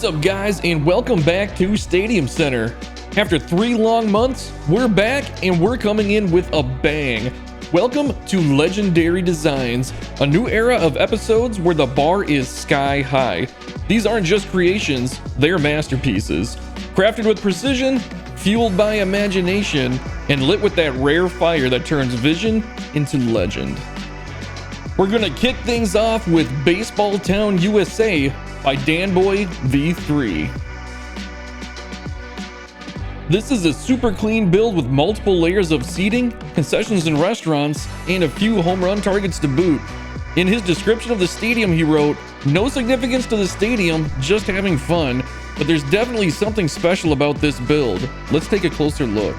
What's up, guys, and welcome back to Stadium Center. After 3 long months, we're back and we're coming in with a bang. Welcome to Legendary Designs, a new era of episodes where the bar is sky high. These aren't just creations, they're masterpieces. Crafted with precision, fueled by imagination, and lit with that rare fire that turns vision into legend. We're gonna kick things off with Baseball Town USA by Danboy V3. This is a super clean build with multiple layers of seating, concessions and restaurants, and a few home run targets to boot. In his description of the stadium he wrote, "No significance to the stadium, just having fun, but there's definitely something special about this build." Let's take a closer look.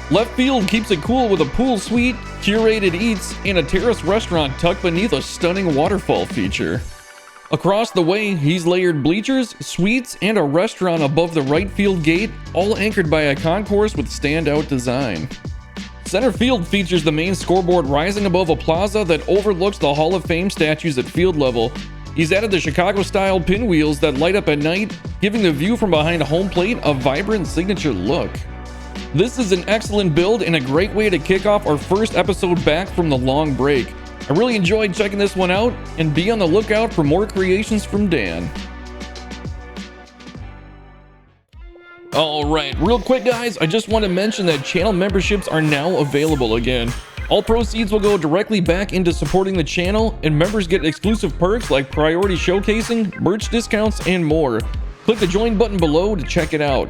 Left field keeps it cool with a pool suite, curated eats, and a terrace restaurant tucked beneath a stunning waterfall feature. Across the way, he's layered bleachers, suites, and a restaurant above the right field gate, all anchored by a concourse with standout design. Center field features the main scoreboard rising above a plaza that overlooks the Hall of Fame statues at field level. He's added the Chicago-style pinwheels that light up at night, giving the view from behind home plate a vibrant signature look. This is an excellent build and a great way to kick off our first episode back from the long break. I really enjoyed checking this one out, and be on the lookout for more creations from Dan. Alright, real quick guys, I just want to mention that channel memberships are now available again. All proceeds will go directly back into supporting the channel, and members get exclusive perks like priority showcasing, merch discounts, and more. Click the join button below to check it out.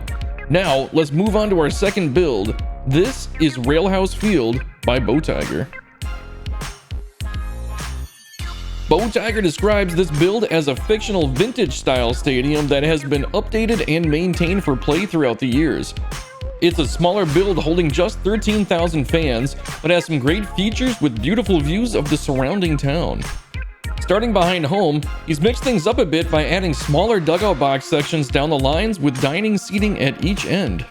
Now, let's move on to our second build. This is Railhouse Field by Bowtiger. Bowtiger describes this build as a fictional vintage-style stadium that has been updated and maintained for play throughout the years. It's a smaller build holding just 13,000 fans, but has some great features with beautiful views of the surrounding town. Starting behind home, he's mixed things up a bit by adding smaller dugout box sections down the lines with dining seating at each end.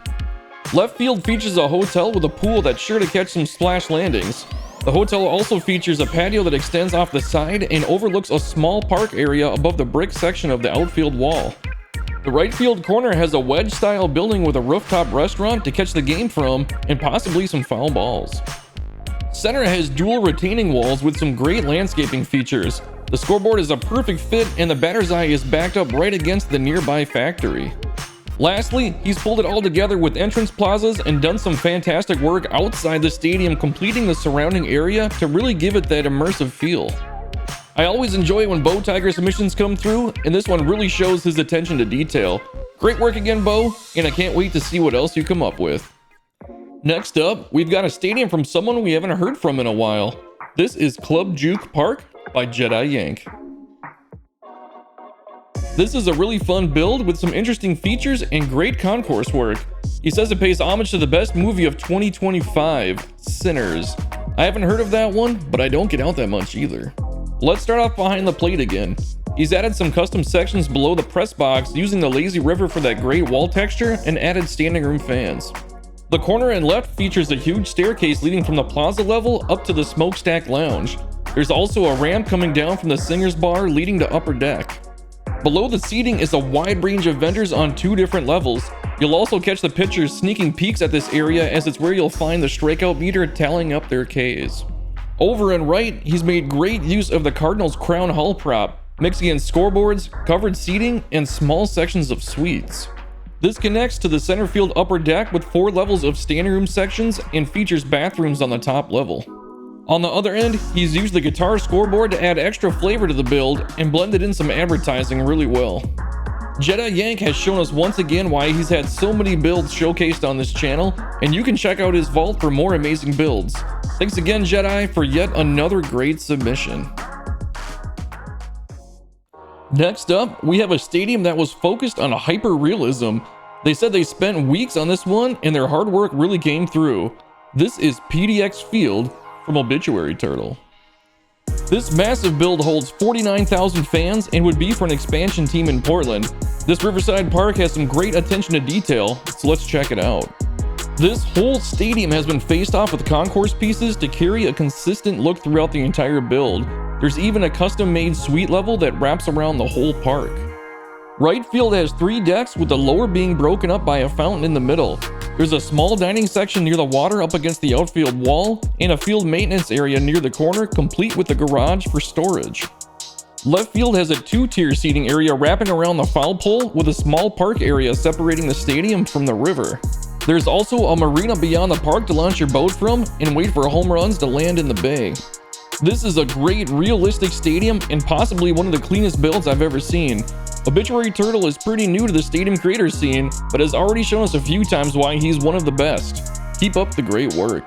Left field features a hotel with a pool that's sure to catch some splash landings. The hotel also features a patio that extends off the side and overlooks a small park area above the brick section of the outfield wall. The right field corner has a wedge-style building with a rooftop restaurant to catch the game from, and possibly some foul balls. Center has dual retaining walls with some great landscaping features. The scoreboard is a perfect fit, and the batter's eye is backed up right against the nearby factory. Lastly, he's pulled it all together with entrance plazas and done some fantastic work outside the stadium, completing the surrounding area to really give it that immersive feel. I always enjoy when Bowtiger submissions come through, and this one really shows his attention to detail. Great work again, Bo, and I can't wait to see what else you come up with. Next up, we've got a stadium from someone we haven't heard from in a while. This is Club Juke Park by Jedi Yank. This is a really fun build with some interesting features and great concourse work. He says it pays homage to the best movie of 2025, Sinners. I haven't heard of that one, but I don't get out that much either. Let's start off behind the plate again. He's added some custom sections below the press box using the lazy river for that great wall texture and added standing room fans. The corner and left features a huge staircase leading from the plaza level up to the smokestack lounge. There's also a ramp coming down from the singer's bar leading to upper deck. Below the seating is a wide range of vendors on 2 different levels. You'll also catch the pitchers sneaking peeks at this area, as it's where you'll find the strikeout meter tallying up their Ks. Over and right, he's made great use of the Cardinals' crown hull prop, mixing in scoreboards, covered seating, and small sections of suites. This connects to the center field upper deck with 4 levels of standing room sections and features bathrooms on the top level. On the other end, he's used the guitar scoreboard to add extra flavor to the build and blended in some advertising really well. Jedi Yank has shown us once again why he's had so many builds showcased on this channel, and you can check out his vault for more amazing builds. Thanks again, Jedi, for yet another great submission. Next up, we have a stadium that was focused on hyper-realism. They said they spent weeks on this one, and their hard work really came through. This is PDX Field from Obituary Turtle. This massive build holds 49,000 fans and would be for an expansion team in Portland. This Riverside Park has some great attention to detail, so let's check it out. This whole stadium has been faced off with concourse pieces to carry a consistent look throughout the entire build. There's even a custom-made suite level that wraps around the whole park. Right field has 3 decks, with the lower being broken up by a fountain in the middle. There's a small dining section near the water up against the outfield wall, and a field maintenance area near the corner, complete with a garage for storage. Left field has a 2-tier seating area wrapping around the foul pole, with a small park area separating the stadium from the river. There's also a marina beyond the park to launch your boat from and wait for home runs to land in the bay. This is a great, realistic stadium and possibly one of the cleanest builds I've ever seen. Obituary Turtle is pretty new to the stadium creator scene, but has already shown us a few times why he's one of the best. Keep up the great work.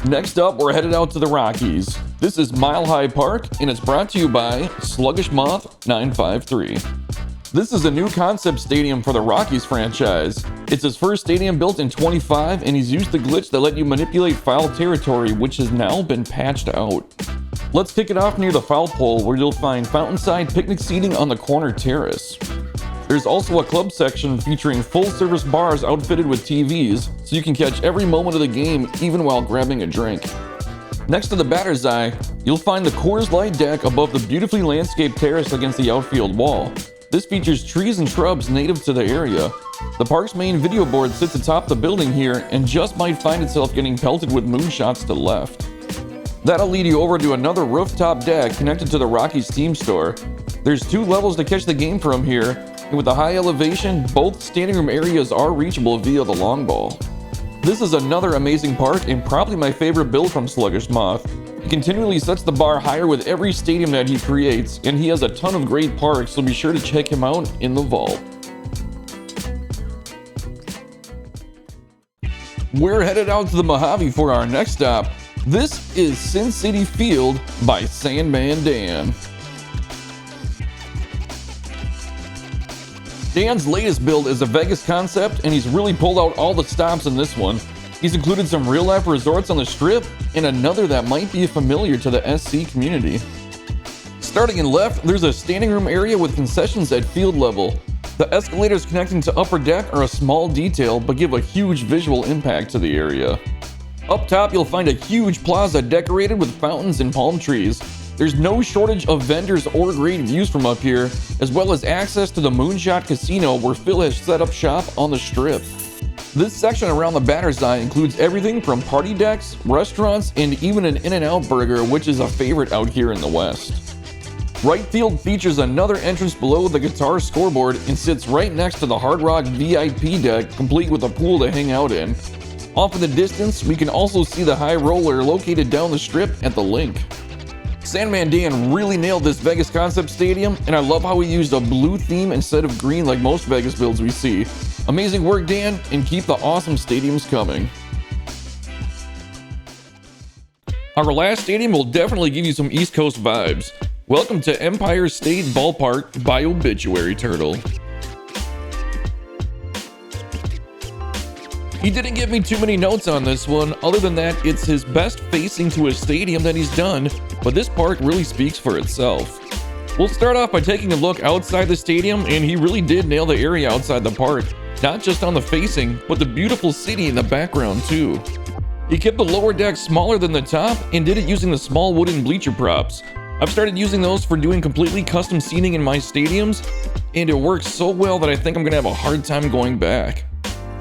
Next up, we're headed out to the Rockies. This is Mile High Park, and it's brought to you by Sluggish Moth 953. This is a new concept stadium for the Rockies franchise. It's his first stadium built in 25, and he's used the glitch that let you manipulate foul territory, which has now been patched out. Let's kick it off near the foul pole, where you'll find fountainside picnic seating on the corner terrace. There's also a club section featuring full-service bars outfitted with TVs, so you can catch every moment of the game even while grabbing a drink. Next to the batter's eye, you'll find the Coors Light deck above the beautifully landscaped terrace against the outfield wall. This features trees and shrubs native to the area. The park's main video board sits atop the building here and just might find itself getting pelted with moonshots to the left. That'll lead you over to another rooftop deck connected to the Rockies team store. There's 2 levels to catch the game from here, and with the high elevation, both standing room areas are reachable via the long ball. This is another amazing park and probably my favorite build from Sluggish Moth. He continually sets the bar higher with every stadium that he creates, and he has a ton of great parks, so be sure to check him out in the vault. We're headed out to the Mojave for our next stop. This is Sin City Field by Sandman Dan. Dan's latest build is a Vegas concept, and he's really pulled out all the stops in this one. He's included some real-life resorts on the Strip, and another that might be familiar to the SC community. Starting in left, there's a standing room area with concessions at field level. The escalators connecting to upper deck are a small detail, but give a huge visual impact to the area. Up top, you'll find a huge plaza decorated with fountains and palm trees. There's no shortage of vendors or great views from up here, as well as access to the Moonshot Casino, where Phil has set up shop on the Strip. This section around the batter's eye includes everything from party decks, restaurants, and even an In-N-Out burger, which is a favorite out here in the West. Right field features another entrance below the guitar scoreboard and sits right next to the Hard Rock VIP deck, complete with a pool to hang out in. Off in the distance, we can also see the high roller located down the Strip at the Link. Sandman Dan really nailed this Vegas concept stadium, and I love how he used a blue theme instead of green like most Vegas builds we see. Amazing work, Dan, and keep the awesome stadiums coming. Our last stadium will definitely give you some East Coast vibes. Welcome to Empire State Ballpark by Obituary Turtle. He didn't give me too many notes on this one, other than that it's his best facing to a stadium that he's done, but this park really speaks for itself. We'll start off by taking a look outside the stadium, and he really did nail the area outside the park. Not just on the facing, but the beautiful city in the background too. He kept the lower deck smaller than the top and did it using the small wooden bleacher props. I've started using those for doing completely custom seating in my stadiums, and it works so well that I think I'm gonna have a hard time going back.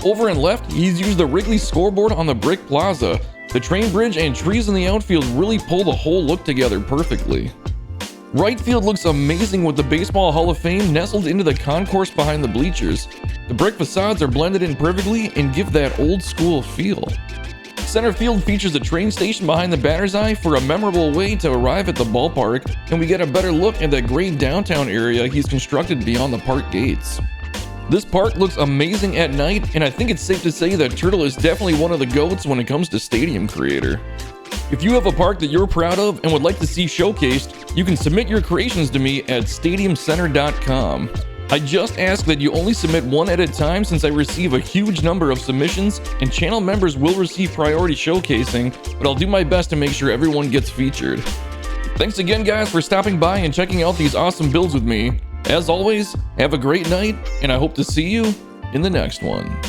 Over and left, he's used the Wrigley scoreboard on the brick plaza. The train bridge and trees in the outfield really pull the whole look together perfectly. Right field looks amazing with the Baseball Hall of Fame nestled into the concourse behind the bleachers. The brick facades are blended in perfectly and give that old school feel. Center field features a train station behind the batter's eye for a memorable way to arrive at the ballpark, and we get a better look at that great downtown area he's constructed beyond the park gates. This park looks amazing at night, and I think it's safe to say that Turtle is definitely one of the GOATs when it comes to stadium creator. If you have a park that you're proud of and would like to see showcased, you can submit your creations to me at StadiumsCenter.com. I just ask that you only submit one at a time, since I receive a huge number of submissions, and channel members will receive priority showcasing, but I'll do my best to make sure everyone gets featured. Thanks again, guys, for stopping by and checking out these awesome builds with me. As always, have a great night, and I hope to see you in the next one.